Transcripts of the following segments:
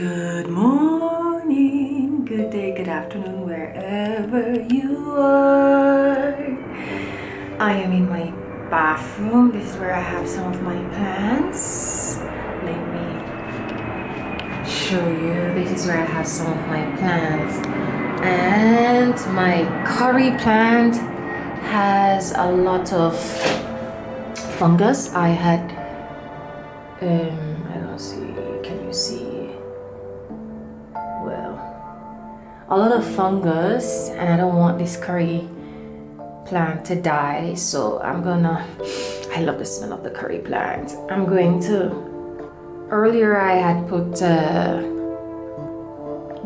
Good morning, good day, good afternoon, wherever you are. I am in my bathroom. This is where I have some of my plants. Let me show you. This is where I have some of my plants. And my curry plant has a lot of fungus. I had, I don't see, can you see? Well, a lot of fungus, and I don't want this curry plant to die, so I love the smell of the curry plant. I'm going to, earlier I had put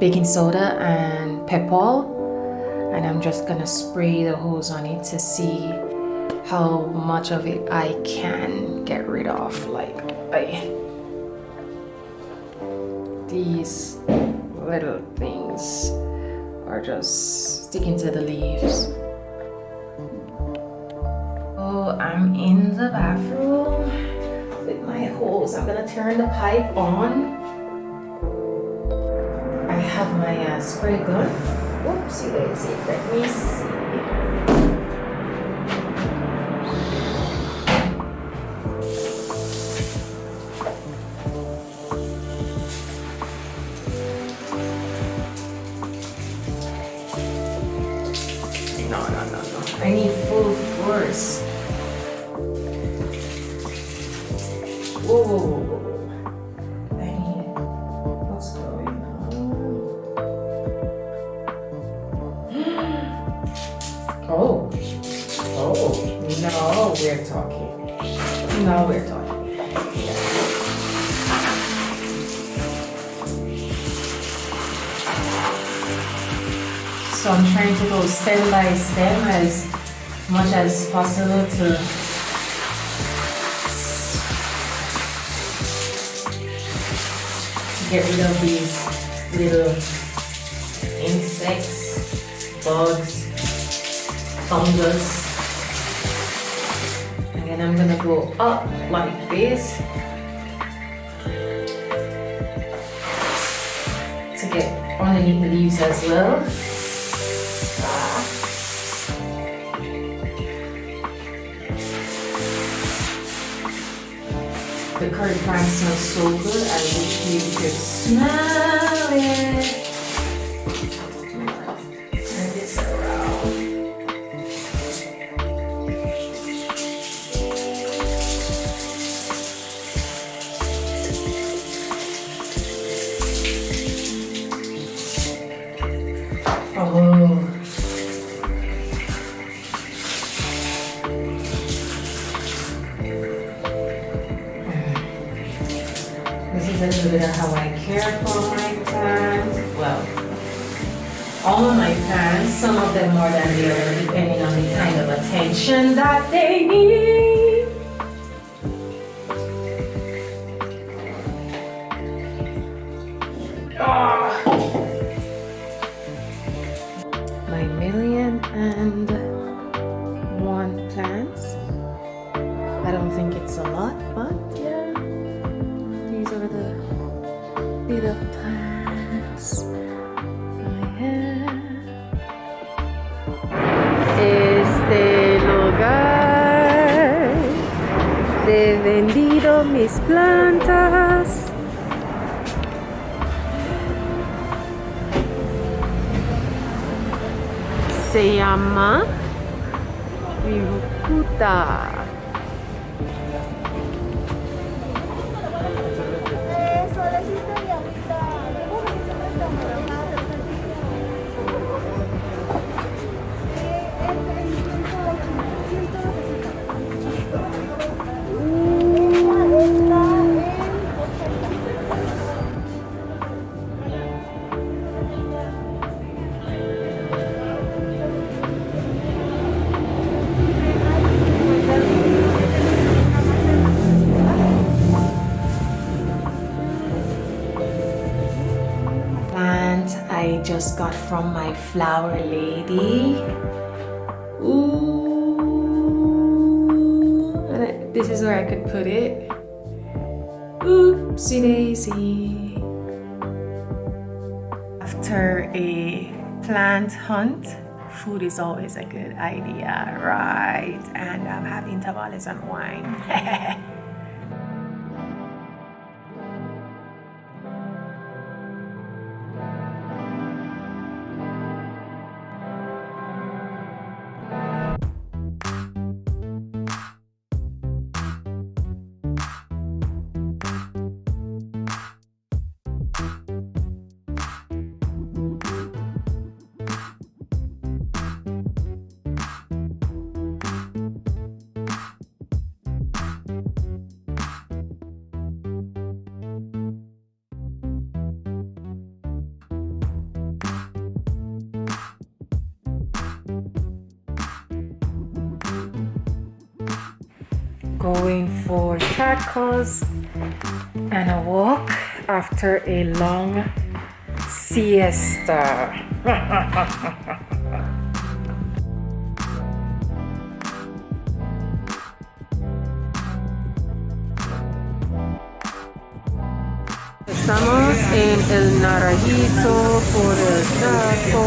baking soda and pepper, and I'm just gonna spray the hose on it to see how much of it I can get rid of. Like these little things are just sticking to the leaves. Oh, I'm in the bathroom with my hose. I'm gonna turn the pipe on. I have my spray gun. Oopsie daisy, let me see. No. I need full force. Whoa. I need it. What's going on? Oh. Now we're talking. Yeah. So I'm trying to go stem by stem as much as possible to get rid of these little insects, bugs, fungus. And then I'm gonna go up like this to get underneath the leaves as well. The curry plant smells so good, I wish you could smell it. Turn this around. Oh. This is a little bit of how I care for my plants. Well, all of my plants, some of them more than the other, depending on the kind of attention that they need. My 1,000,001 plants. I don't think it's a lot, but yeah. These are the little plants I have. Este lugar de vendido mis plantas. Se llama Virucuta. I just got from my flower lady. Ooh, this is where I could put it. Oopsie daisy. after a plant hunt, food is always a good idea, right? And I'm having tamales and wine. Going for tacos and a walk after a long siesta. Estamos en el Naranjito por el taco.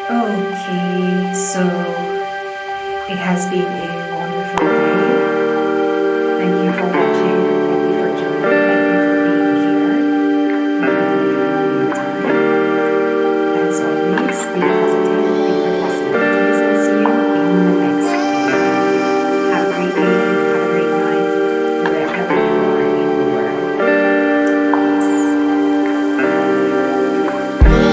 Okay, so it has been a